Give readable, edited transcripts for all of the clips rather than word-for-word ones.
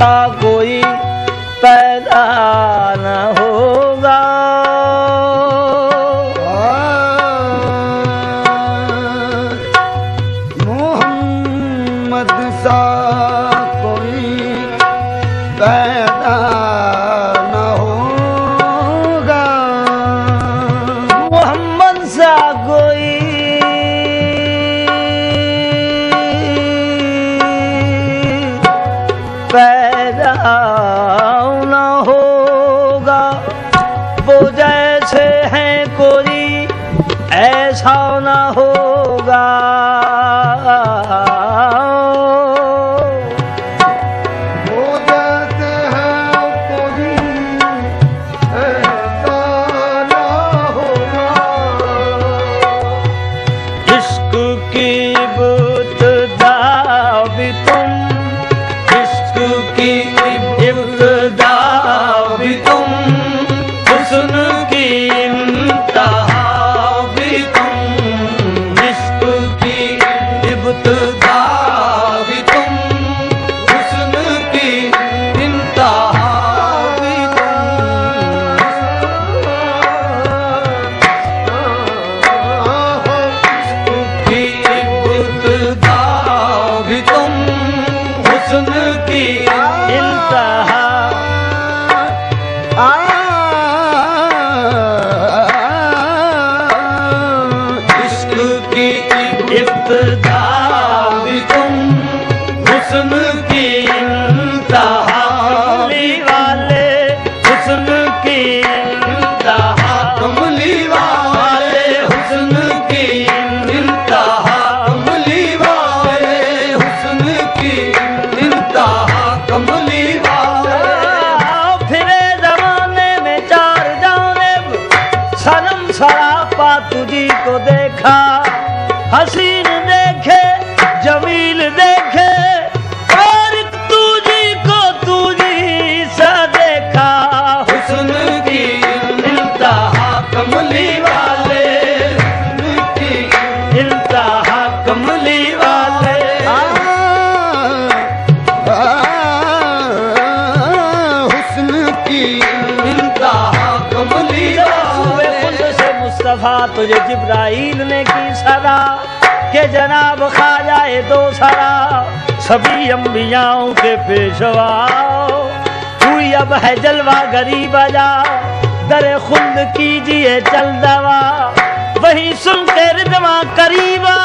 सा कोई पैदा न होगा। मोहम्मद सा कोई पैदा न होगा। मोहम्मद सा कोई पैदा न होगा। वो जैसे हैं कोई ऐसा न होगा। वो जैसे हैं कोई ऐसा न होगा। इश्क की इब्तिदा भी तुम, की इब्तिदा भी तुम, हुस्न की इंतहा भी तुम। इश्क की इब्तिदा भी तुम, हुस्न की इंतहा भी तुम। की इब्तिदा भी तुम, हुस्न की इंतहा। इश्क की इब्तिदा भी तुम, हुस्न की इंतहा। कमली वाले हुस्न की इंतहा। कमली वाले हुस्न की इंतहा। कमली वाले हुस्न की इंतहा। कमली वाले। फिरे जमाने में चार जानिब सनम सरापा तुझी को देखा। हसीन देखे जमील देखे और तुझी को तुझी सा देखा। हुस्न की इंतहा कमली वाले, हुस्न की इंतहा कमली वाले। हुस्न की इंतहा कमली वाले। से मुस्तफा तुझे जिब्राइल ने की सदा के जनाब ख्वाजाए दो सरा। सभी अंबियाओं के पेशवा हुई अब है जलवा गरीब बजा। दरे खुल्द कीजिए चल दवा, वही सुन के रिदवा करीबा।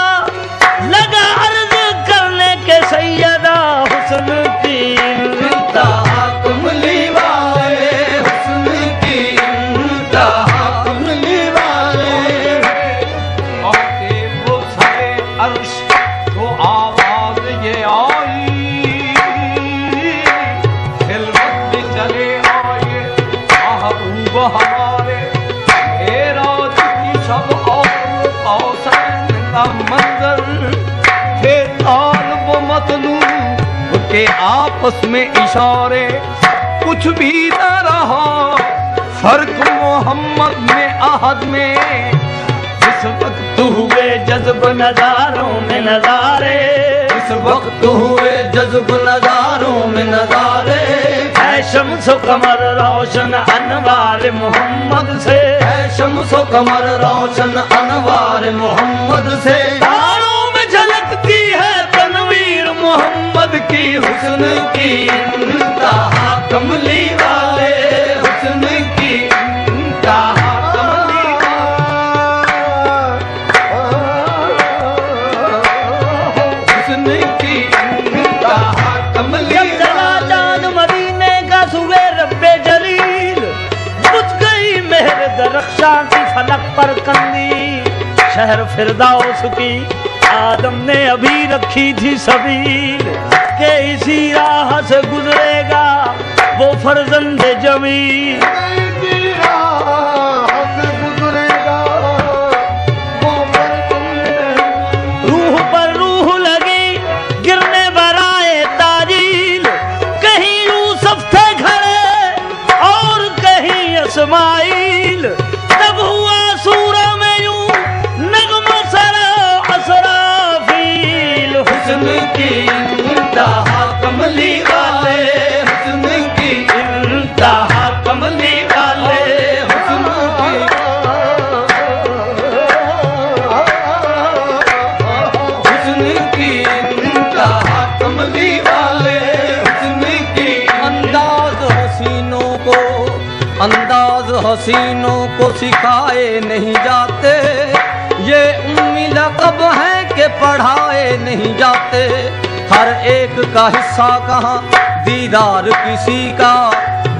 लगा अर्ज करने के सैयदा हुस्न की इंतहा कमली वाले। हुस्न की इंतहा कमली वाले। आके वो सरे अर्श तो आवाज ये आई। खिलवत में चले आए महबूब हमारे। एराज की शब और कौसैन का मंजर थे तालब मतलूब के आपस में इशारे। कुछ भी न रहा फर्क मोहम्मद में अहद में। इस वक्त हुए जज्ब नजारों में नजारे। इस वक्त हुए जज्ब नजारों में नजारे। है शम्सो कमर रोशन अनवार मोहम्मद से। है शम्सो कमर रोशन अनवार मोहम्मद से। तारों में झलकती है तनवीर मोहम्मद की। हुस्न की इंतहा कमली वाले। हुस्न की इंतहा कमली वाले। हुस्न की इंतहा कमली वाले। चला जान मदीने का सुबह रब्बे जलील। बुझ गई मेहर दरख्शां की फलक पर कंदी। शहर फिरदाउस की आदम ने अभी रखी थी सबील। के इसी राह से गुजरेगा वो फर्जंद जमील। रूह पर रूह लगी गिरने बराए ताजील। कहीं यूसुफ थे खड़े और कहीं इस्माइल। तब हुआ सूरा में यूं नगमा सरा असराफील। हुस्न की इंतहा कमली वाले। हसीनों को सिखाए नहीं जाते, ये उम्मी लक़ब है कि पढ़ाए नहीं जाते। हर एक का हिस्सा कहाँ दीदार किसी का,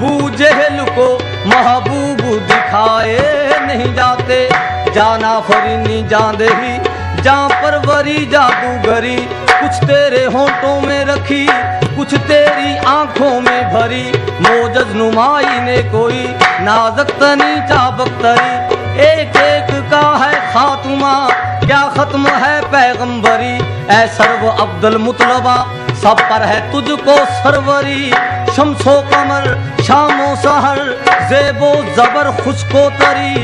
बूझेल को महबूब दिखाए नहीं जाते। जाना फरीनी जांदेही जां परवरी जादूगरी, कुछ तेरे होंठों में रखी कुछ तेरी आंखों में भरी। मोजज नुमाई ने कोई नाज़क तनी चाबख्तरी, एक एक का है खात्मा क्या खत्म है पैगंबरी। ऐ सर्व अब्दुल मुतलबा सब पर है तुझको सरवरी। शम्सो कमर शामो सहर ज़ेबो ज़बर खुशको तरी,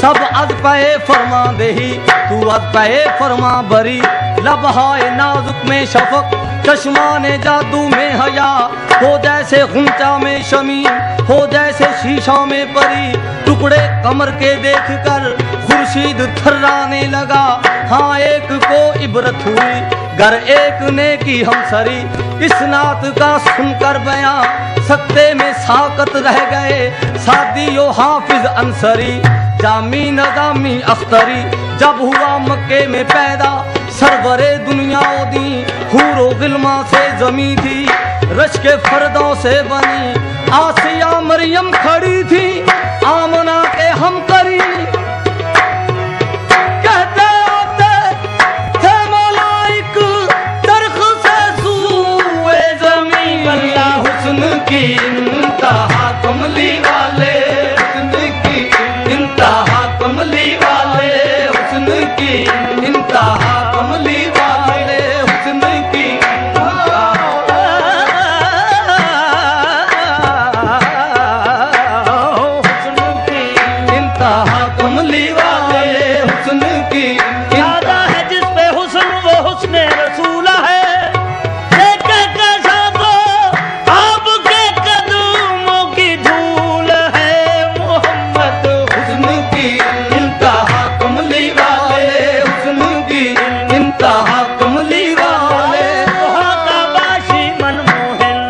सब अद पे फरमा देही तू अद पे फरमा बरी। लबहाए नाजुक में शफक चश्माने जादू में हया, हो जैसे गुंचा में शमी हो जैसे शीशा में परी। टुकड़े कमर के देख कर खुर्शीद थर्राने लगा, हाँ एक को इबरत हुई गर एक ने की हम सरी। इस नात का सुनकर बयां सकते में साकत रह गए, सादियो हाफिज अंसरी जामी नदामी अख्तरी। जब हुआ मक्के में पैदा सरवरे दुनिया दी, हूरो गिल्मा से जमी थी रश के फर्दों से बनी। आसिया मरियम खड़ी थी आमना के हम करी, कहते आते थे मलाइक दरख से सूए जमीन। अल्लाह हुस्न की इंतहा कमली वाले, हुस्न की इंतहा कमली वाले, हुस्न की इंतहा कमली वाले, हुस्न की इंतहा कमली वाले, हुस्न की यादा है जिस पे हुस्न वो हुस्ने रसूला है। एक कैसा तो आपके कदमों की धूल है मोहम्मद। हुस्न की इंतहा कमली वाले, हुस्न की इंतहा कमली वाले। बाशी मनमोहन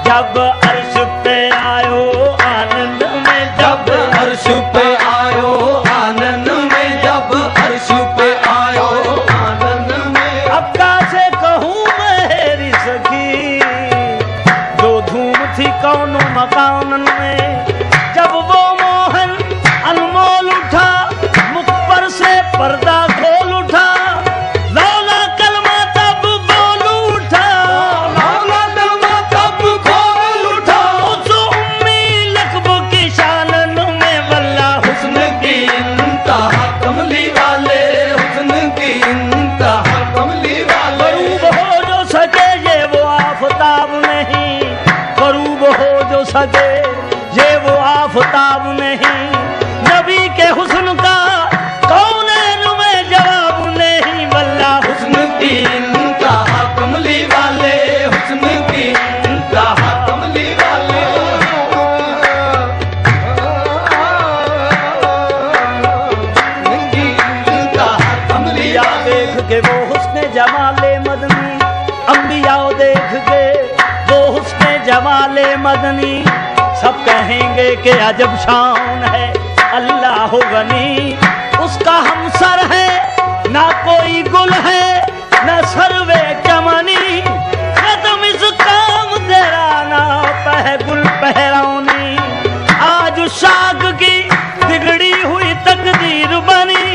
जब अर्श पे आयो आनंद में, जब अर्श पे आयो आनंद में, जब अर्श पे आयो आनंद में। अब कैसे कहूँ मेरी सखी जो धूम थी कौनो मकान में। जब वो मोहन अनमोल उठा मुख पर से पर्दा खोल उठा, लौला कलमा तब बोल उठा, मौला दलमा तब खोल उठा। उस उम्मी लकब की शानन में वल्ला हुस्न की इंतहा कमली वाले, हुस्न की इंतहा कमली वाले। करूब हो जो सके ये वो आफताब नहीं, करूब हो जो सके ये वो आफताब नहीं। नबी के हुस्न का कौनैन में जवाब नहीं, वल्ला हुस्न की इंतहा कमली वाले, हुस्न की इंतहा कमली वाले। हुस्न की इंतहा कमली या वाले। देख के वो हुस्न जमाले मदनी, अंबियाओ देख के वो हुस्न जमाले मदनी। सब कहेंगे कि अजब शान है अल्लाह गनी, उसका हमसर है ना कोई गुल है ना सरवे चमनी। खत्म इस काम तेरा ना पह गुल पहरौनी, आज शाख की बिगड़ी हुई तकदीर बनी,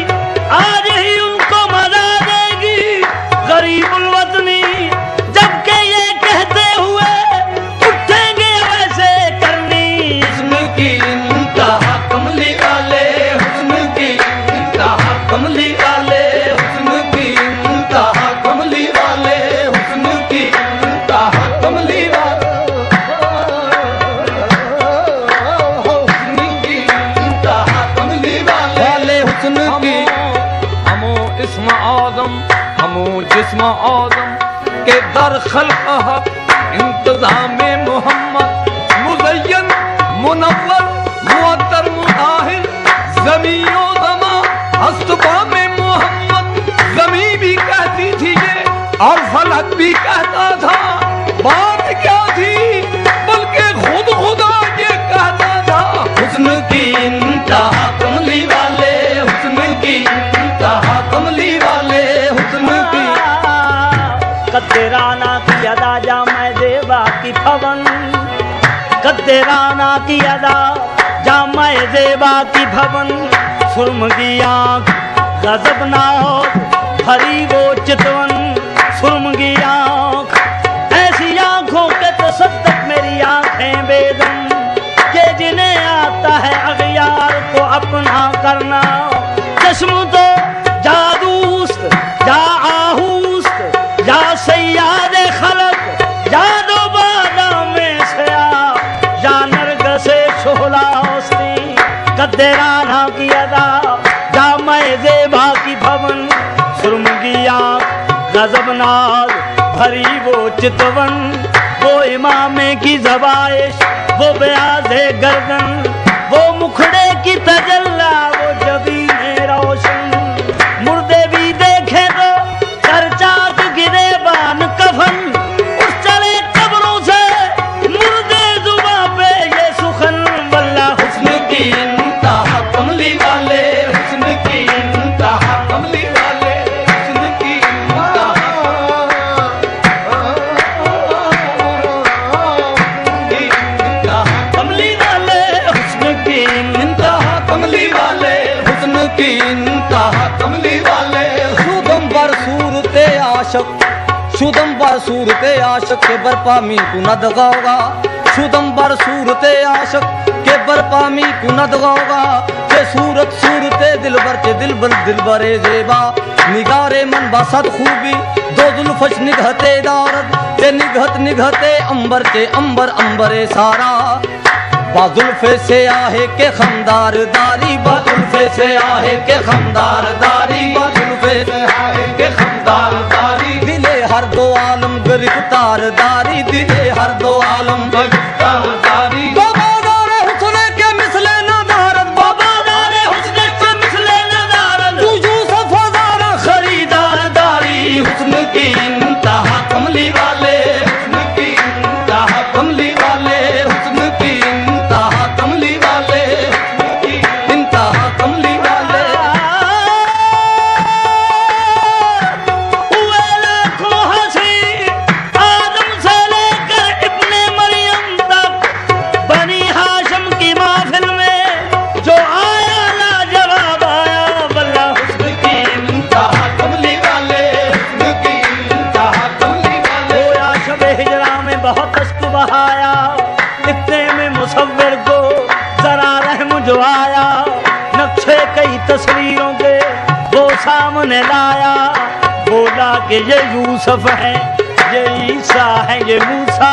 आज ही उनको मजा देगी गरीबुल वतनी। जबकि ये कहते हुए उठेंगे वैसे करनी। हुस्न की इंतहा कमली वाले, हुस्न की इंतहा कमली वाले, हुस्न की इंतहा कमली वाले, हुस्न की इंतहा कमली वाले। हुस्न की इंतहा कमली वाले, हुस्न की। हमो इस्म आज़म हमो जिस्म आज़म के दर खल्क़ इंतज़ाम मोहम्मद। मुज़य्यन मुनव्वर मुअत्तर मुताहिर ज़मीओ ज़मा अस्तबा में मोहम्मद। ज़मी भी कहती थी ये और फलक भी कहता था। बात क्या थी बल्कि खुद खुदा ये कहता था। हुस्न की इंतहा कद्देराना की अदा जा मैं देवा की भवन, कद्देराना की अदा जा मैं देवा की भवन। सुरम की आँख गजबनाक भरी वो चितवन, सुरम की आँख ऐसी आँखों के तसद्दक मेरी आँखें बेदम, के जिन्हें आता है अगयार को अपना करना। चश्म तो जादूस्त जा आहूस्त जा सैयाद खलक जा दो बादा में सया जा नरगसे शोहलास्ती। कद्देराना की अदा जा मैं ज़ेबा की भवन, सुरम की आँख गजबनाक भरी वो चितवन। वो इमामे की ज़बाइश वो ब्याज़े गर्दन, वो मुखड़े की तजल्ला वो जबीने रोशन। मुर्दे भी देखे तो चर्चात गिरे बान कफन, उस चले कब्रों से मुर्दे जुबां पे ये सुखन। वल्ला हुस्न की इंतहा कमली वाले, हुस्न की इंतहा कमली वाले, हुस्न की इंतहा कमली वाले, हुस्न की इंतहा कमली वाले। शुदम बर सूरते आशक, शुदम बर सूरते आशक के बरपामी को न दगाओगा, शुदम बर सूरते आशक के बरपामी को न दगाओगा। के सूरत सूरते दिलबर के दिलबरे ज़ेबा, निगारे मन बसत खूबी दो जुल्फश निगहते दारद के निगहते अंबर के अंबरे सारा। बाजुल्फे से आहे के खमदार दारी, बाजुल्फे से आहे के खमदार दारी, बाजुल्फे से आहे के खमदार दारी। दिले हर दो आलम गिरफ्तार दारी, दिले हर दो आलम गिरफ्तार दारी। बाबादारे हुस्न के मिसले नदारत, बाबादारे हुस्न के मिसले नदारत। तू यूसुफ हज़ारा खरीदार दारी, हुस्न की इंतहा कमली वाले, हुस्न की इंतहा कमली वाले, हुस्न की इंतहा कमली वाले, इंतहा कमली वाले। हुए लाखों हंसी आदम से लेकर इब्ने मरियम तक, बनी हाशिम की महफिल में जो आया लाजवाब आया। वल्ला हुस्न की इंतहा कमली वाले, हुस्न की इंतहा कमली वाले। होया शबे हिजरा में बहुत अश्क बहाया, इतने में मुसव्विर को जरा रहम जो आया। नक्शे कई तस्वीरों के वो सामने लाया, बोला कि ये यूसुफ है, ये ईसा है, ये मूसा।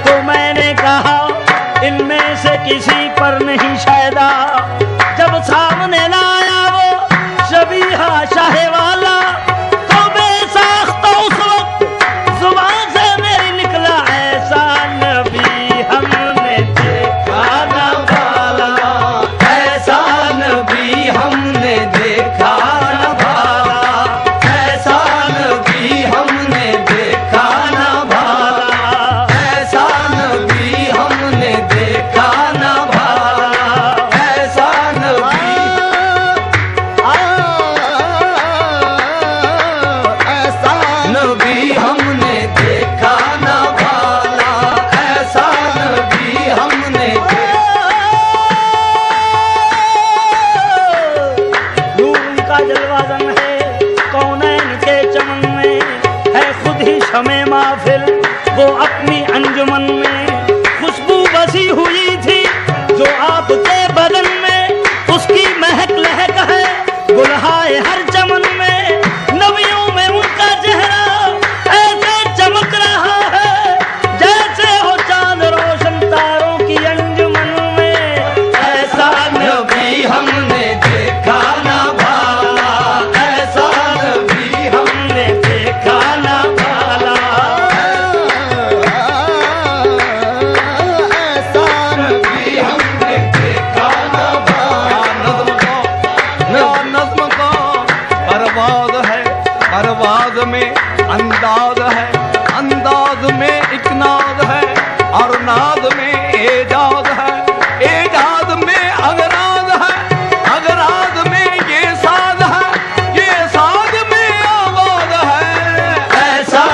तो मैंने कहा इनमें से किसी पर नहीं शायदा। जब सामने लाया वो शबीहा शाह वाला, तो बेसाख्ता उस वक्त जुबान से मेरी निकला ऐसा नबी हमने देखा न भाला, ऐसा नबी हमने देखा न भाला, ऐसा नबी हमने देखा न भाला, ऐसा नबी हमने देखा न भाला, ऐसा नबी। ऐसा नबी हमने देखा न भाला, ऐसा नबी हमने नूर उनका जलवाजन है कौनैन के चमन में, है खुद ही शमे महफिल वो अपनी अंजुमन में। खुशबू बसी हुई थी जो आपके बदन में, उसकी महक लहक है गुलहाए हर चमन में। नबियों में उनका चेहरा ऐसे चमक रहा है जैसे हो चांद रोशन तारों की अंजुमन में। ऐसा नबी हमने देखा न भाला, ऐसा नबी हमने देखा न भाला। ऐसा नबी हमने देखा न भाला। नज़्म का परवाज़ है, परवाज़ में अंदाज है, अंदाज में एक नाज है, और नाज में एजाज है, एजाज में अगराज है, अगराज में ये साज है, ये साज में आवाज है। ऐसा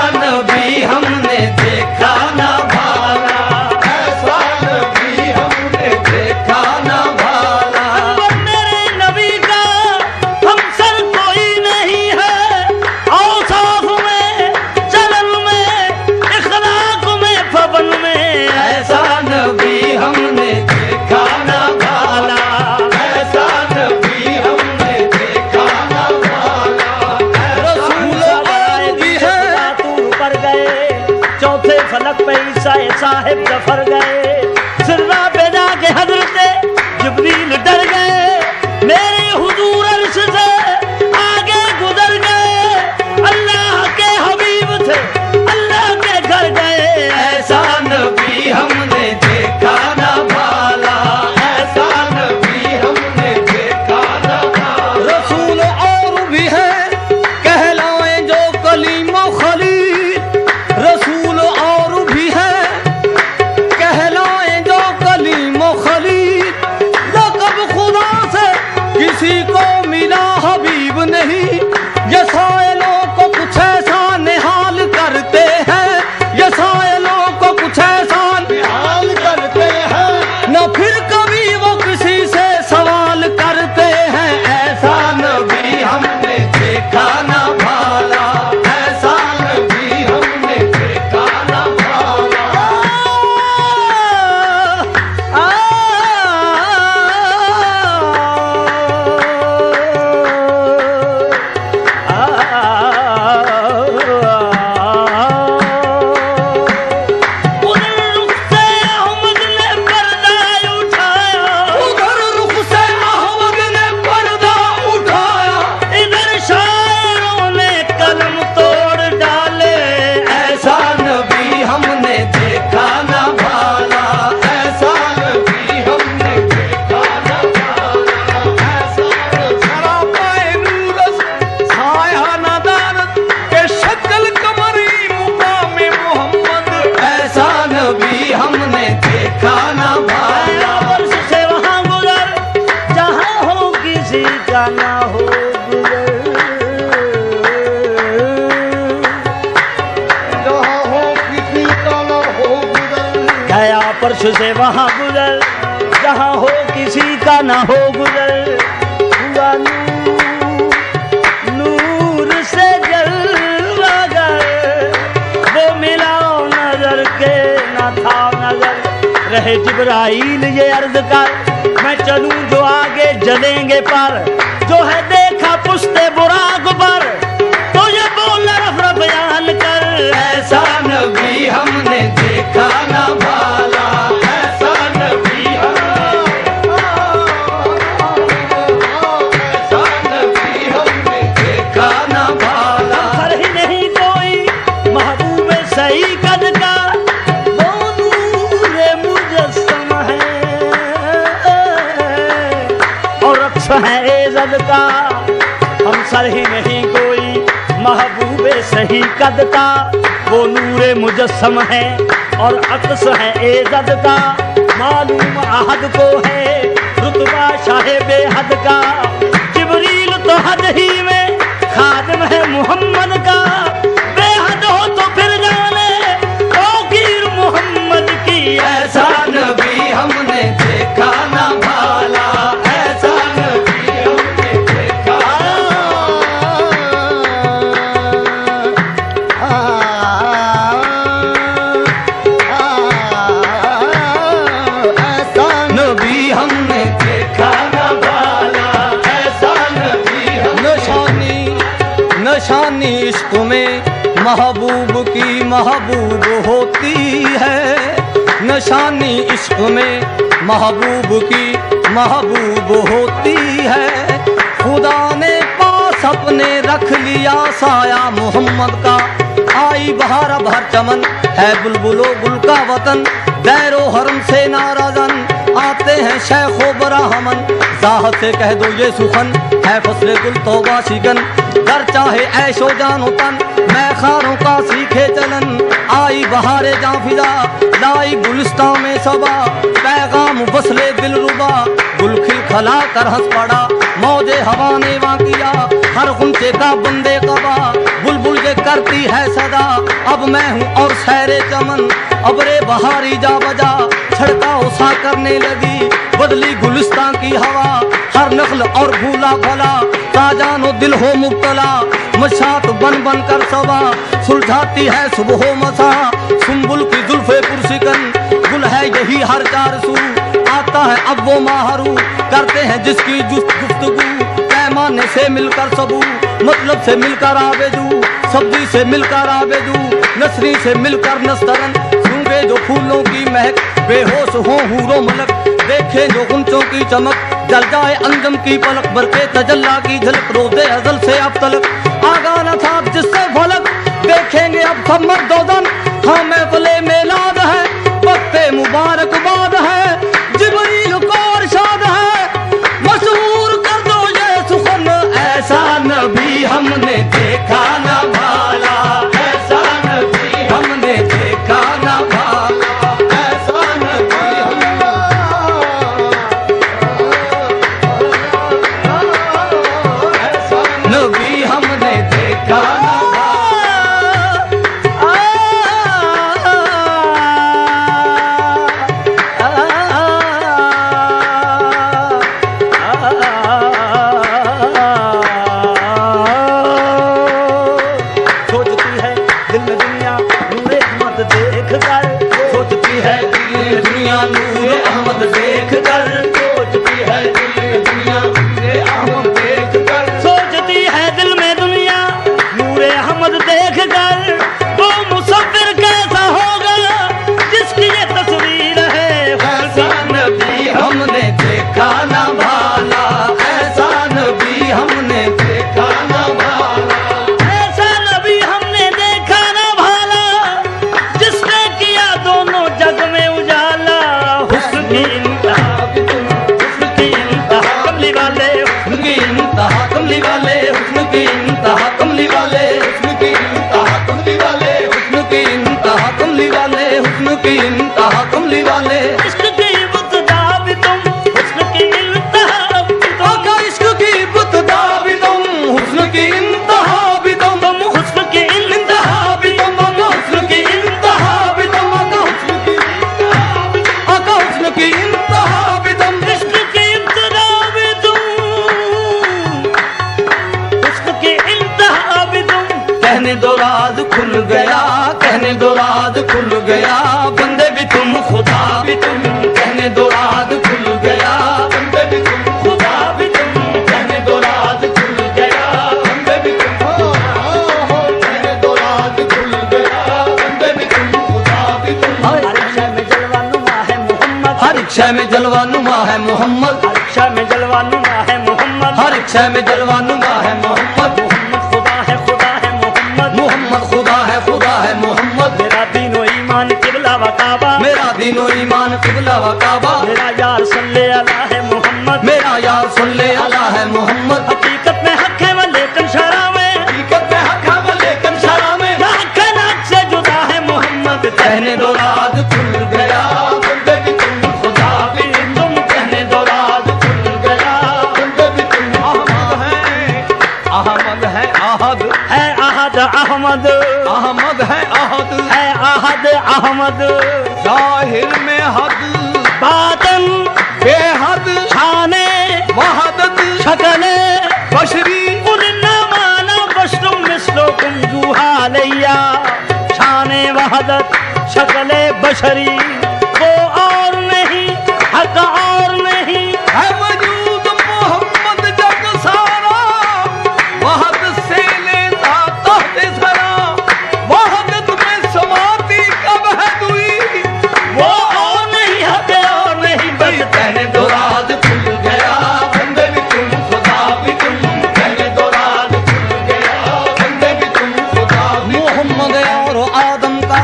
बात पे ईसा साहिब जफर गए, सिर्रा पे जाके हजरत जिब्रील डर गए, मेरे हुजूर अर्श से आगे गुजर गए, अल्लाह के हबीब थे अल्लाह के घर गए। ऐसा नबी हमने देखा ना भाला, ऐसा नबी हमने देखा ना भाला। रसूल और भी है कहलाए जो कलीमा खलील, रसूल और भी है कहलाए जो कलीमा खलील, लक़ब खुदा से किसी को मिला हबीब नहीं, ये साइलों को कुछ ऐसा निहाल करते हैं, ये साइलों को कुछ ऐसा हाल करते हैं, न फिर कभी वो किसी से सवाल करते हैं। ऐसा नबी हमने देखा ना भाला, ऐसा नबी हमने देखा ना भाला। उधर रुख से अहमद ने पर्दा उठाया, इधर शायरों ने कलम तोड़ डाले। ऐसा नबी हमने देखा ना भाला, ऐसा नबी हमने देखा ना भाला, ऐसा सरापाए नूरस छाया नदारत के शक्ल कमरी मुकामे मोहम्मद। ऐसा नबी हमने देखा ना भाला। वर्ष से वहाँ गुजर जहाँ हो किसी का ना हो गुजर, जहाँ हो किसी का न हो गुजर, गया परश से वहाँ गुजर जहाँ हो किसी का ना हो गुजर। हुआ नूर से जलवागर, वो मिला नजर के ना था नजर। रहे जिब्राइल ये अर्ज कर, मैं चलूं जो आगे जलेंगे पर, जो है देखा पुश्ते बुराक पर, तो ये बोल रफ रफ बयान कर। ऐसा नबी हमने देखा ना भाला, ऐसा नबी ऐसा नबी हमने देखा ना भाला। हर ही नहीं कोई महबूब सही कद का, वो नूरे मुजस्सम है और अक्स है एज़द का। हम सर ही नहीं कोई महबूब सही कद का, वो नूरे मुजस्सम है और अक्स है एज़द का। मालूम अहद को है रुतबा शाहे बेहद का, जिब्रील तो हद ही में खादिम है मोहम्मद का। बेहद हो तो फिर जाने तौकीर मोहम्मद की। ऐसा नबी हमने देखा ना भाला, ऐसा नबी हमने देखा। ऐसा नबी हमने देखा ना भाला, ऐसा नबी हमने। नशानी इश्क में महबूब की महबूब होती है, नशानी इश्क में महबूब की महबूब होती है। खुदा ने पास अपने रख लिया साया मोहम्मद का, आई बहार भर चमन है बुलबुलो गुल का वतन। दैरो हरम से नाराजन आते हैं शेखो बराहमन, जाहत से कह दो ये सुखन है फसले गुल तौबा शिकन। घर चाहे ऐशो जानो तन मैं खारों का सीखे चलन, आई बहारे जाफिजा लाई गुलिस्ता में सबा। पैगाम बसले दिल रुबा गुल खिल खला कर हंस पड़ा, मौजे हवा ने वां किया हर गुंचे का बंदे कबा। बुलबुल ये करती है सदा अब मैं हूँ और सैरे चमन, अब रे बहारी जा बजा छड़काओ सा करने लगी बदली गुलिस्तान की हवा। हर नखल और भूला भला ताजानो दिल हो मुब्तला, मशात बन बन कर सवा सुलझाती है सुबह मसा। सुम्बुल की जुल्फे पुरसिकन गुल है यही हर चार सू, आता है अब वो माहरू करते हैं जिसकी गुफ्तगू। पैमाने से मिलकर सबू मतलब से मिलकर आवेजू, सब्जी से मिलकर आबेदू, नसरी से मिलकर नस्तरन, सूंघे जो फूलों की महक, बेहोश हो हूरो मलक, देखे जो गुंचों की चमक, जल जाए अंजम की पलक, बरके तजल्ला की झलक, रोज़े अज़ल से अब तलक, आगा न था जिससे फलक, देखेंगे अब सब मर्दोदन, हाँ महफिले मेलाद है, वक्ते मुबारकबाद है, जिब्रील को इरशाद है, मशहूर कर दो ये सुखन, ऐसा नबी हमने देखा न भाला, ऐसा नबी हमने देखा न भाला, ऐसा नबी नबी हमने देखा न कहने दो राज खुल गया, कहने दो राज खुल गया, बंदे भी तुम खुदा भी तुम, कहने दो राज खुल गया, बंदे भी तुम खुदा भी तुम, कहने दो राज खुल गया, बंदे भी तुम, कहने दो राज खुल गया, बंदे भी तुम खुदा भी तुम। हर शय में जलवा नुमा है मोहम्मद, हर शय में जलवा नुमा है मोहम्मद, हर शय में जलवा नुमा है मोहम्मद, हर शय में जलवा नुमा है मोहम्मद, खुदा है मोहम्मद, मेरा दीनो ईमान किबला व काबा, मेरा दीनो ईमान किबला व काबा, मेरा यार सल्ले अला है मोहम्मद, मेरा यार सल्ले अला है मोहम्मद। हकीकत में हक है वो लेकिन शरा में, हकीकत में हक है वो लेकिन शरा में, हक है नाक से जुदा है मोहम्मद, कहने दो राज खुल गया, बंदे भी तुम खुदा भी तुम, कहने दो राज खुल गया, बंदे भी तुम। अहमद है अहद है अहद अहमद, अहमद है अहद, है अहद अहमद, जाहिर में हद बातन बेहद, शाने वहदत शकले बशरी, कुल न माना बशरुम मिस्लुकुम जुहालैया, शाने वहदत शकले बशरी, वो और नहीं हक और नहीं है वजूद मोहम्मद जग सारा, वहद से लेता तहते सरा, वहदत में समाती कब है दुई, वो और नहीं हक और नहीं बस, कहने दो राज खुल गया, बंदे भी तुम खुदा भी तुम, कहने दो राज खुल गया, बंदे भी तुम खुदा भी। मोहम्मद और आदम का,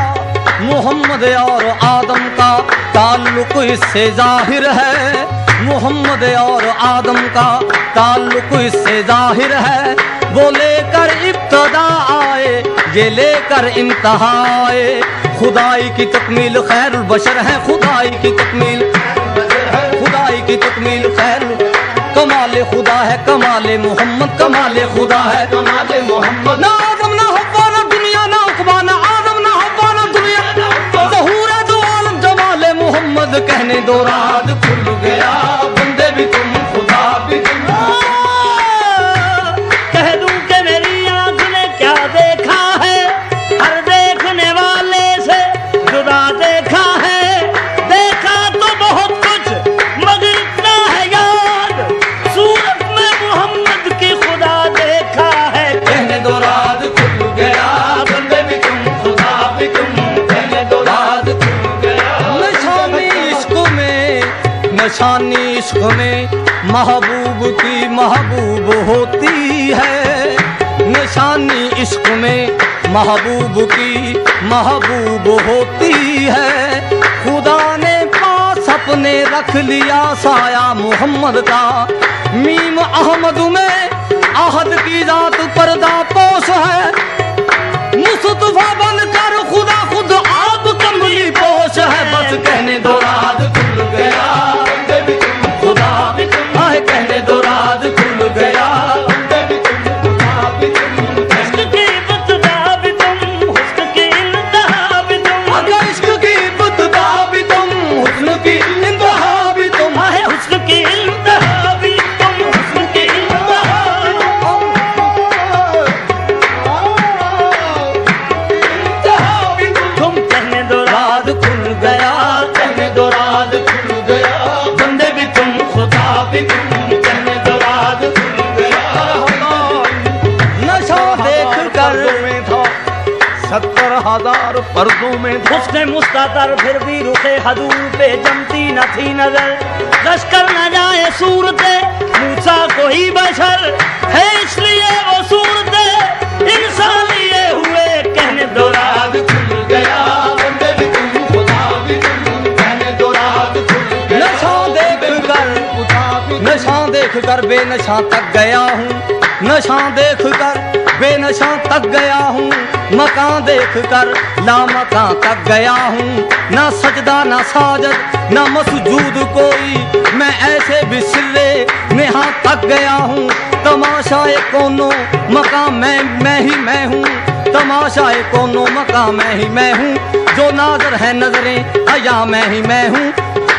मोहम्मद और आदम का ताल्लुक इससे जाहिर है, मोहम्मद और आदम का ताल्लुक इससे जाहिर है, वो लेकर इब्तदा आए, ये लेकर इंतहा आए, खुदाई की तकमील खैरुल बशर है, खुदाई की तकमील, खुदाई की तकमील खैर, कमाल खुदा है, कमाल मोहम्मद, कमाल खुदा है, कमाल मोहम्मद। ना आदम ना हव्वा ना दुनिया ना उक़बा, ना आदम ना हव्वा ना दुनिया, ज़हूर है दो आलम जमाल मोहम्मद, कहने दो राज खुल गया, बंदे भी तुम खुदा भी तुम। कह दूं कि मेरी आंख ने क्या देखा है, हर देखने वाले से जुदा देखा है, देखा तो बहुत कुछ मगर इतना है याद, सूरत में मोहम्मद की खुदा देखा है, कहने दो राज खुल गया, निशानी इश्क में महबूब की महबूब होती है, निशानी इश्क में महबूब की महबूब होती है। खुदा ने पास अपने रख लिया साया मोहम्मद का, मीम अहमद में आहद की जात पर्दा पोश है। मुस्तफा बनकर खुदा खुद आप कमली पोश है। बस कहने दो राज खुल गया, खुदा भी तुम आए, कहने दो राज खुल गया। इश्क की इब्तिदा भी तुम, हुस्न की इंतहा भी तुम, अगर इश्क की इब्तिदा भी तुम, हुस्न की इंतहा भी तुम, आहे हुस्न की इंतहा भी तुम, हुस्न की इंतहा भी तुम। तुम कहने दो राज खुल गया, कहने दो राज खुल गया, बंदे भी तुम खुदा भी तुम, कहने दो राज खुल गया। नशा देख कर में था 70,000 पर्दों में था। उसने मुस्तातर फिर भी रुखे हदूर पे जमती न थी नजर। लश्कर न जाए सूरते मूसा कोई बशर है, इसलिए वो सूरते इंसान लिए हुए। कहने दो राज खुल गया, बंदे भी तुम खुदा भी तुम, कहने दो राज खुल गया। नशा देख कर, नशा देख कर बेनशा तक गया हूँ, नशा देख कर बेनशा तक गया हूँ। मकान देख कर लामकान तक गया हूँ, ना सजदा ना साजद ना मसजूद कोई, मैं ऐसे बिसरे नेहा तक गया हूँ। तमाशाए कोनो मकाम मैं ही मैं हूँ, तमाशाए कोनो मकाम मैं ही मैं हूँ। जो नाजर है नजरें अया मैं ही मैं हूँ।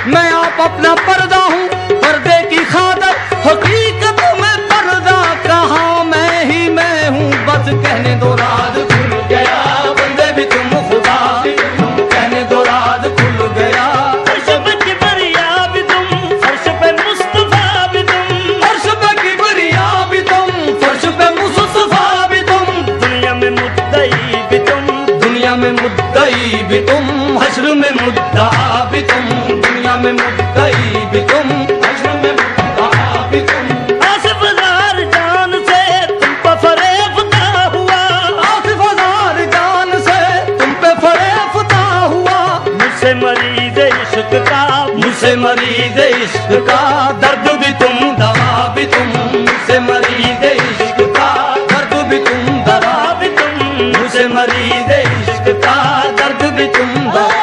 मैं आप अपना पर्दा हूँ, पर्दे की खादर हकीकत में पर्दा कहाँ मैं ही मैं हूँ। बस कहने दो राज खुल गया, बंदे भी तुम खुदा भी तुम, कहने दो राज खुल गया। फर्श पे किबरिया भी तुम, फर्श पे मुस्तफा भी तुम, फर्श पे किबरिया भी तुम, फर्श पे मुस्तफा भी तुम, दुनिया में मुद्दई भी तुम, दुनिया में मुद्दई भी तुम, हश्र में मुद्दा भी तुम, दुनिया में मुद्दई भी तुम, हश्र में मुद्दा भी तुम। आसिफ ज़ार जान से तुम पे फरेफ्ता हुआ, आसिफ ज़ार जान से तुम पे फरेफ्ता हुआ। मुझसे मरीज इश्क का, मुझसे मरीज इश्क का दर्द भी तुम दवा भी तुम, मुझसे मरीज इश्क का दर्द भी तुम दवा भी तुम, मुझसे मरीज इश्क का दर्द भी तुम दवा,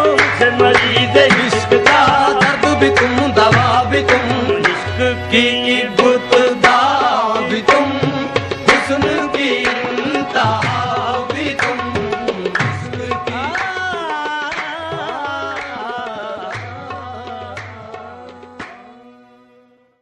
मुझसे मरीज इश्क का दर्द भी तुम